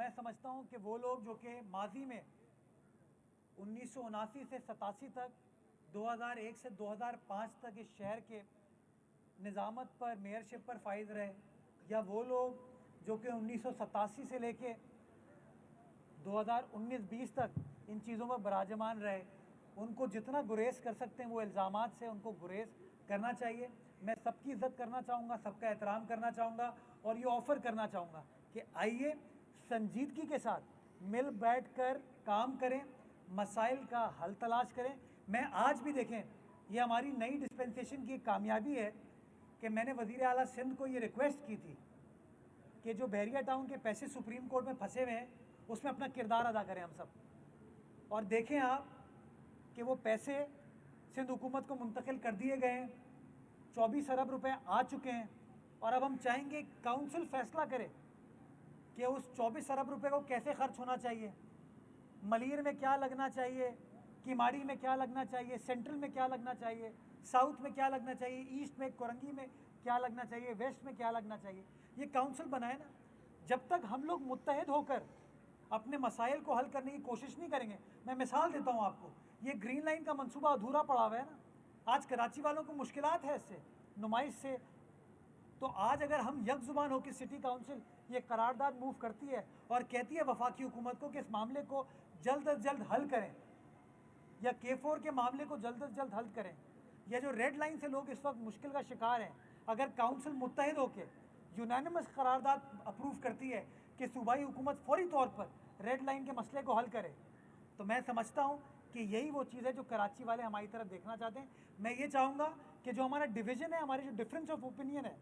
मैं समझता हूं कि वो लोग जो कि माजी में 1979 से 87 तक, 2001 से 2005 तक इस शहर के निज़ामत पर, मेयरशिप पर फाइज रहे, या वो लोग जो कि 1987 से लेके 2019-20 तक इन चीज़ों पर बराजमान रहे, उनको जितना गुरेज कर सकते हैं वो इल्ज़ामात से उनको गुरेज करना चाहिए। मैं सबकी इज़्ज़त करना चाहूँगा, सबका एहतराम करना चाहूँगा और ये ऑफ़र करना चाहूँगा कि आइए संजीदगी के साथ मिल बैठ कर काम करें, मसाइल का हल तलाश करें। मैं आज भी देखें, ये हमारी नई डिस्पेंसेशन की एक कामयाबी है कि मैंने वज़ीर आला सिंध को ये रिक्वेस्ट की थी कि जो बहरिया टाउन के पैसे सुप्रीम कोर्ट में फंसे हुए हैं उसमें अपना किरदार अदा करें हम सब। और देखें आप कि वो पैसे सिंध हुकूमत को मुंतकिल कर दिए गए हैं, 24 अरब रुपए आ चुके हैं और अब हम चाहेंगे काउंसिल फैसला करे कि उस 24 अरब रुपए को कैसे खर्च होना चाहिए, मलीर में क्या लगना चाहिए, किमाड़ी में क्या लगना चाहिए, सेंट्रल में क्या लगना चाहिए, साउथ में क्या लगना चाहिए, ईस्ट में कोरंगी में क्या लगना चाहिए, वेस्ट में क्या लगना चाहिए। ये काउंसिल बनाए ना, जब तक हम लोग मुत्तहिद होकर अपने मसाइल को हल करने की कोशिश नहीं करेंगे। मैं मिसाल देता हूँ आपको, ये ग्रीन लाइन का मंसूबा अधूरा पड़ा हुआ है ना, आज कराची वालों को मुश्किलात है इससे, नुमाइश से। तो आज अगर हम यक ज़ुबान हो कि सिटी काउंसिल ये करारदाद मूव करती है और कहती है वफाकी हुकूमत को कि इस मामले को जल्द अज जल्द हल करें, या K4 के मामले को जल्द अज जल्द हल करें, या जो रेड लाइन से लोग इस वक्त मुश्किल का शिकार हैं, अगर काउंसिल मुत्तहिद होकर यूनानिमस करारदाद अप्रूव करती है कि सूबाई हुकूमत फौरी तौर पर रेड लाइन के मसले को हल करे, तो मैं समझता हूँ कि यही वो चीज़ है जो कराची वाले हमारी तरफ देखना चाहते हैं। मैं ये चाहूँगा कि जो हमारा डिवीज़न है, हमारे जो डिफरेंस ऑफ ओपिनियन है,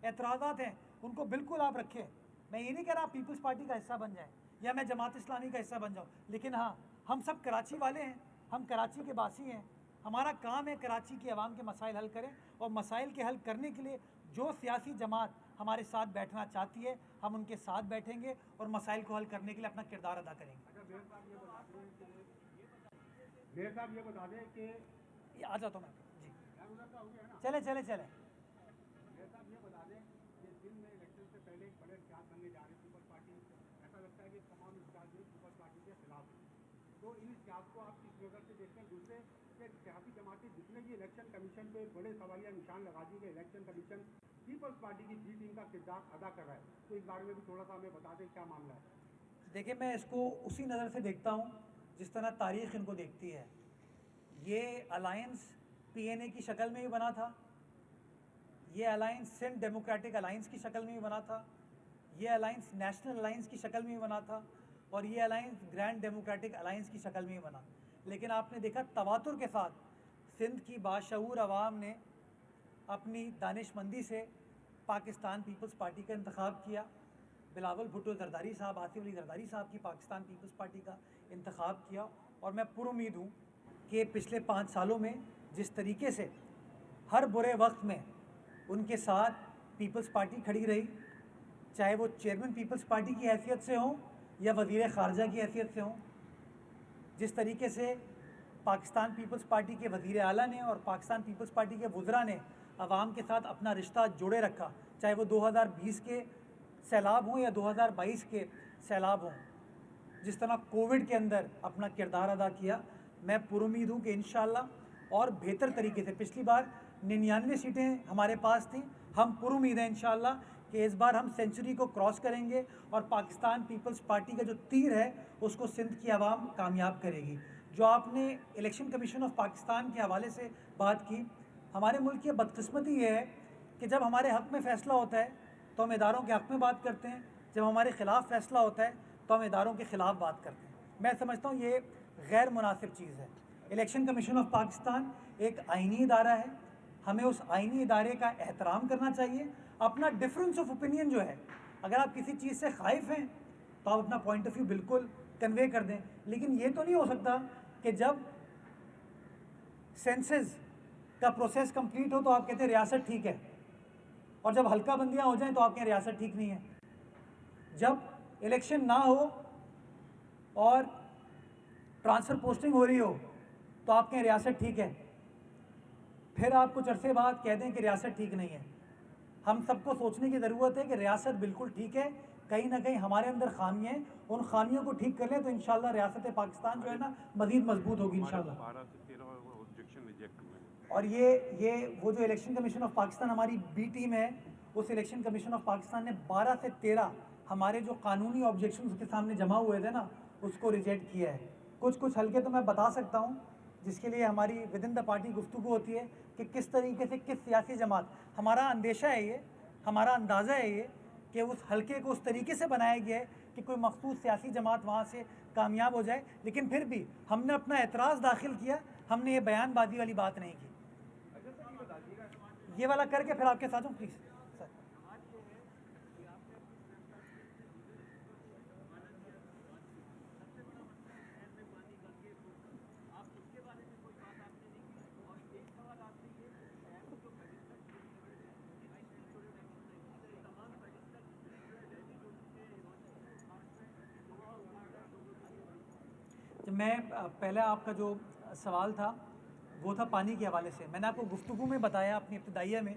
एतराज़ात हैं, उनको बिल्कुल आप रखें। मैं ये नहीं कह रहा आप पीपल्स पार्टी का हिस्सा बन जाएँ या मैं जमात इस्लामी का हिस्सा बन जाऊँ, लेकिन हाँ, हम सब कराची वाले हैं, हम कराची के बासी हैं, हमारा काम है कराची की आवाम के मसाइल हल करें, और मसाइल के हल करने के लिए जो सियासी जमात हमारे साथ बैठना चाहती है हम उनके साथ बैठेंगे और मसाइल को हल करने के लिए अपना किरदार अदा करेंगे। मेयर साहब ये बता दें कि आ जाता हूँ मैं जी, चले चले चले। मेयर साहब ये बता दें कि दिन में इलेक्शन से पहले एक बड़े इख्तियार बनने जा रहे हैं पीपल्स पार्टी, ऐसा लगता है कि तमाम इख्तियार जो पीपल्स पार्टी के खिलाफ है, तो इन इख्तियार को आप किस नज़र से देखते हैं? दूसरे कि सियासी जमातें जितने भी इलेक्शन कमीशन पे बड़े सवालिया निशान लगा दिए गए, इलेक्शन कमीशन पीपल्स पार्टी की जी टीम का किरदार अदा कर रहा है, तो इस बारे में भी थोड़ा सा हमें बता दें क्या मामला है। देखिए, मैं इसको उसी नज़र से देखता हूँ जिस तरह तारीख़ इनको देखती है। ये अलायंस PNA की शक्ल में भी बना था, ये अलायंस सिंध डेमोक्रेटिक अलायंस की शक्ल में भी बना था, ये अलायंस नेशनल अलायंस की शक्ल में भी बना था, और ये अलायंस ग्रैंड डेमोक्रेटिक अलायंस की शक्ल में भी बना। लेकिन आपने देखा तवातुर के साथ सिंध की बाशऊर अवाम ने अपनी दानिशमंदी से पाकिस्तान पीपल्स पार्टी का इंतखाब किया। बिलावल भुट्टो जरदारी साहब, आसिफ अली जरदारी साहब की पाकिस्तान पीपल्स पार्टी का इंतखाब किया, और मैं पुरुमीद हूँ कि पिछले 5 सालों में जिस तरीके से हर बुरे वक्त में उनके साथ पीपल्स पार्टी खड़ी रही, चाहे वो चेयरमैन पीपल्स पार्टी की हैसियत से हों या वज़ीर ख़ारजा की हैसियत से हों, जिस तरीके से पाकिस्तान पीपल्स पार्टी के वज़ीर आला ने और पाकिस्तान पीपल्स पार्टी के वुज़रा ने अवाम के साथ अपना रिश्ता जोड़े रखा, चाहे वो 2020 के सैलाब हों या 2022 के सैलाब हों, जिस तरह कोविड के अंदर अपना किरदार अदा किया, मैं पुरुमीद हूँ कि इंशाअल्लाह और बेहतर तरीके से, पिछली बार 99 सीटें हमारे पास थी, हम पुरुमीद हैं इंशाअल्लाह कि इस बार हम सेंचुरी को क्रॉस करेंगे और पाकिस्तान पीपल्स पार्टी का जो तीर है उसको सिंध की आवाम कामयाब करेगी। जो आपने इलेक्शन कमीशन ऑफ पाकिस्तान के हवाले से बात की, हमारे मुल्क की बदकिस्मती ये है कि जब हमारे हक़ में फ़ैसला होता है तो हम इदारों के हक़ में बात करते हैं, जब हमारे ख़िलाफ़ फ़ैसला होता है तो हम इदारों के ख़िलाफ़ बात करते हैं। मैं समझता हूँ ये गैर मुनासिब चीज़ है। इलेक्शन कमीशन ऑफ पाकिस्तान एक आइनी इदारा है, हमें उस आइनी इदारे का एहतराम करना चाहिए। अपना डिफरेंस ऑफ ओपिनियन जो है, अगर आप किसी चीज़ से ख़ाइफ़ हैं तो आप अपना पॉइंट ऑफ व्यू बिल्कुल कन्वे कर दें, लेकिन ये तो नहीं हो सकता कि जब सेंसस का प्रोसेस कंप्लीट हो तो आप कहते हैं रियासत ठीक है, और जब हल्का बंदियाँ हो जाएं तो आप कहें रियासत ठीक नहीं है। जब इलेक्शन ना हो और ट्रांसफ़र पोस्टिंग हो रही हो तो आप कहें रियासत ठीक है, फिर आप कुछ अरसे बाद कह दें कि रियासत ठीक नहीं है। हम सबको सोचने की ज़रूरत है कि रियासत बिल्कुल ठीक है, कहीं ना कहीं हमारे अंदर खामियाँ हैं, उन खामियों को ठीक कर लें तो इंशाल्लाह रियासत पाकिस्तान जो है ना मज़ीद मजबूत होगी इंशाल्लाह। 12 से 13 ऑब्जेक्शन रिजेक्ट हुए हैं। और ये वो जो इलेक्शन कमीशन ऑफ पाकिस्तान हमारी बी टीम है, उस इलेक्शन कमीशन ऑफ पाकिस्तान ने 12 से 13 हमारे जो कानूनी ऑब्जेक्शन उसके सामने जमा हुए थे ना, उसको रिजेक्ट किया है। कुछ हल्के तो मैं बता सकता हूँ, जिसके लिए हमारी विद इन द पार्टी गुफ्तगू होती है कि किस तरीके से किस सियासी जमात, हमारा अंदेशा है ये, हमारा अंदाज़ा है ये कि उस हल्के को उस तरीके से बनाया गया है कि कोई मखसूस सियासी जमात वहाँ से कामयाब हो जाए। लेकिन फिर भी हमने अपना एतराज़ दाखिल किया, हमने ये बयानबाजी वाली बात नहीं की। ये वाला करके फिर आपके साथ हूँ प्लीज़ सर। मैं पहले आपका जो सवाल था वो था पानी के हवाले से। मैंने आपको गुफ्तगू में बताया अपनी इब्तदाइया में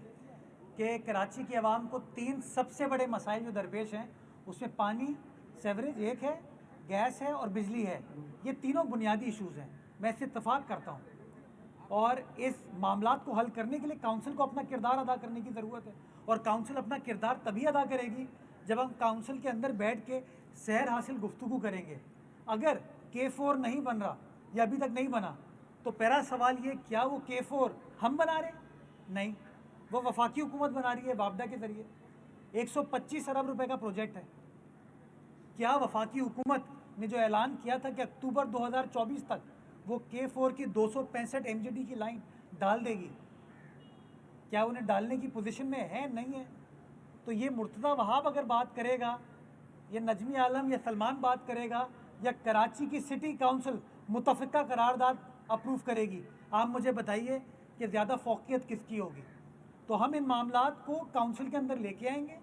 कि कराची की आवाम को 3 सबसे बड़े मसाइल जो दरपेश हैं, उसमें पानी, सेवरेज एक है, गैस है और बिजली है। ये तीनों बुनियादी इशूज़ हैं, मैं इससे इत्तफ़ाक़ करता हूँ। और इस मामलात को हल करने के लिए काउंसिल को अपना किरदार अदा करने की ज़रूरत है। और काउंसिल अपना किरदार तभी अदा करेगी जब हम काउंसिल के अंदर बैठ के सहर हासिल गुफ्तगू करेंगे। अगर K4 नहीं बन रहा या अभी तक नहीं बना तो पहला सवाल ये, क्या वो K4 हम बना रहे? नहीं, वो वफाकी हुकूमत बना रही है वापडा के ज़रिए। 125 अरब रुपए का प्रोजेक्ट है। क्या वफाकी हुकूमत ने जो ऐलान किया था कि अक्टूबर 2024 तक वो K4 की 265 MGD की लाइन डाल देगी, क्या उन्हें डालने की पोजीशन में है? नहीं है। तो ये मुर्तज़ा वहाब अगर बात करेगा, ये नजमी आलम या सलमान बात करेगा, या कराची की सिटी काउंसिल मुतफ़िका करारदाद अप्रूव करेगी, आप मुझे बताइए कि ज़्यादा फ़ौक़ियत किसकी होगी। तो हम इन मामलात को काउंसिल के अंदर लेके आएंगे,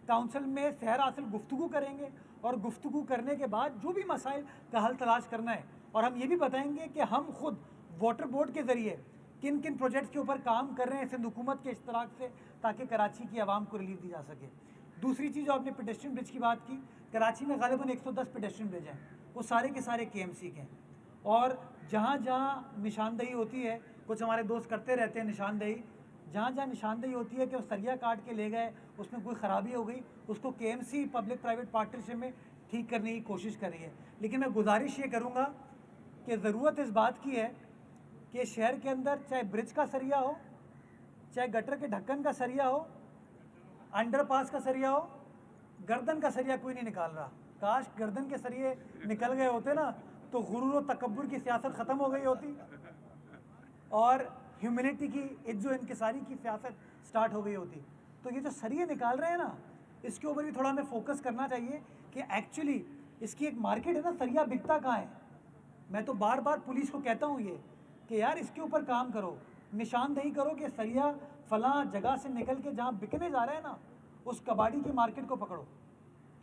काउंसिल में सहर हासिल गुफ्तगू करेंगे और गुफ्तगू करने के बाद जो भी मसाइल का हल तलाश करना है, और हम ये भी बताएंगे कि हम खुद वाटर बोर्ड के ज़रिए किन किन प्रोजेक्ट्स के ऊपर काम कर रहे हैं सिंध हुकूमत के इश्तराक से, ताकि कराची की आवाम को रिलीफ दी जा सके। दूसरी चीज़, आपने पेडेस्ट्रियन ब्रिज की बात की, कराची में ग़ालिबन 110 पेडेस्ट्रियन ब्रिज हैं, वो सारे के सारे KMC के हैं। और जहाँ जहाँ निशानदेही होती है, कुछ हमारे दोस्त करते रहते हैं निशानदेही, जहाँ जहाँ निशानदेही होती है कि वो सरिया काट के ले गए, उसमें कोई ख़राबी हो गई, उसको KMC पब्लिक प्राइवेट पार्टनरशिप में ठीक करने की कोशिश कर रही है। लेकिन मैं गुजारिश ये करूँगा कि ज़रूरत इस बात की है कि शहर के अंदर चाहे ब्रिज का सरिया हो, चाहे गटर के ढक्कन का सरिया हो, अंडरपास का सरिया हो, गर्दन का सरिया कोई नहीं निकाल रहा। काश गर्दन के सरिये निकल गए होते ना, तो गुरूर और तकब्बुर की सियासत ख़त्म हो गई होती और ह्यूमैनिटी की इज्जो इनकिसारी की सियासत स्टार्ट हो गई होती। तो ये जो सरिये निकाल रहे हैं ना, इसके ऊपर भी थोड़ा हमें फोकस करना चाहिए कि एक्चुअली इसकी एक मार्केट है ना, सरिया बिकता कहाँ है। मैं तो बार बार पुलिस को कहता हूँ ये कि यार इसके ऊपर काम करो, निशानदेही करो कि सरिया फलां जगह से निकल के जहाँ बिकने जा रहा है ना, उस कबाड़ी की मार्केट को पकड़ो।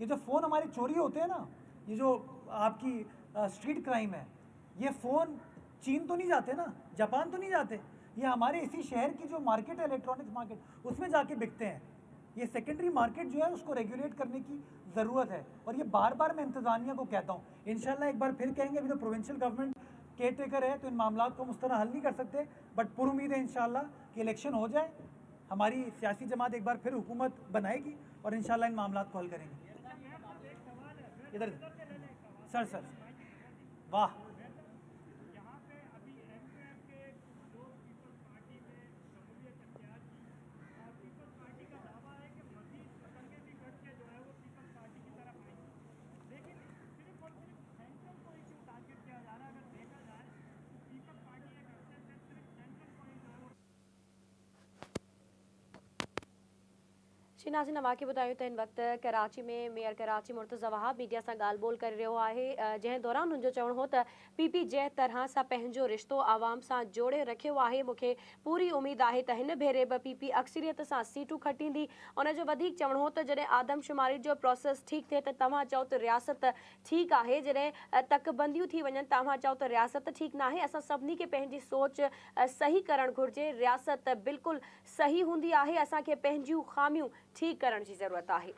ये जो फ़ोन हमारे चोरी होते हैं ना, ये जो आपकी स्ट्रीट क्राइम है, ये फ़ोन चीन तो नहीं जाते ना, जापान तो नहीं जाते, ये हमारे इसी शहर की जो मार्केट है, इलेक्ट्रॉनिक्स मार्केट, उसमें जाके बिकते हैं। ये सेकेंडरी मार्केट जो है उसको रेगुलेट करने की ज़रूरत है। और ये बार बार मैं इंतज़ामिया को कहता हूँ, इंशाल्लाह एक बार फिर कहेंगे। अभी तो प्रोविंशियल गवर्नमेंट केयर टेकर है, तो इन मामलात को हम उस तरह हल नहीं कर सकते, बट पुरुमीद है इंशाल्लाह कि इलेक्शन हो जाए, हमारी सियासी जमात एक बार फिर हुकूमत बनाएगी और इंशाल्लाह इन मामलात को हल करेंगे। इधर सर वाह, यहाँ पे अभी MPF के लोग पीपल्स पार्टी में शमूलियत अख्तियार की और पीपल्स पार्टी का दावा है कि मजीद पतंगे भी कट के जो है वो पीपल्स पार्टी की तरफ आएंगी। लेकिन सिर्फ और सिर्फ सेंट्रल को इशू टारगेट किया जा रहा है। अगर देखा जाए तो पीपल्स पार्टी एक एक्सेस है, सिर्फ सेंट्रल को ही जो है वो जी नाज़रीन, वाक़ई ॿुधायूं त हिन वक़्तु कराची में मेयर कराची मुर्तज़ा वहाब मीडिया सां ॻाल्हि ॿोल करे रहियो आहे, जंहिं दौरान हुनजो चवणु हो त PP जंहिं तरह सां पंहिंजो रिश्तो आवाम सां जोड़े रखियो आहे, मूंखे पूरी उमेद आहे त हिन भेरे बि PP अक्सरियत सां सीटूं खटींदी। उनजो वधीक चवणु हो त जॾहिं आदमशुमारी जो प्रोसेस ठीकु थिए त तव्हां चओ त रियासत ठीकु आहे, जॾहिं तकबंदियूं थी वञनि तव्हां चओ त रियासत ठीकु न आहे। असां सभिनी खे पंहिंजी सोच सही करणु घुरिजे, रियासत बिल्कुलु सही हूंदी आहे, असांखे पंहिंजियूं ख़ामियूं ठीक करण की ज़रूरत है।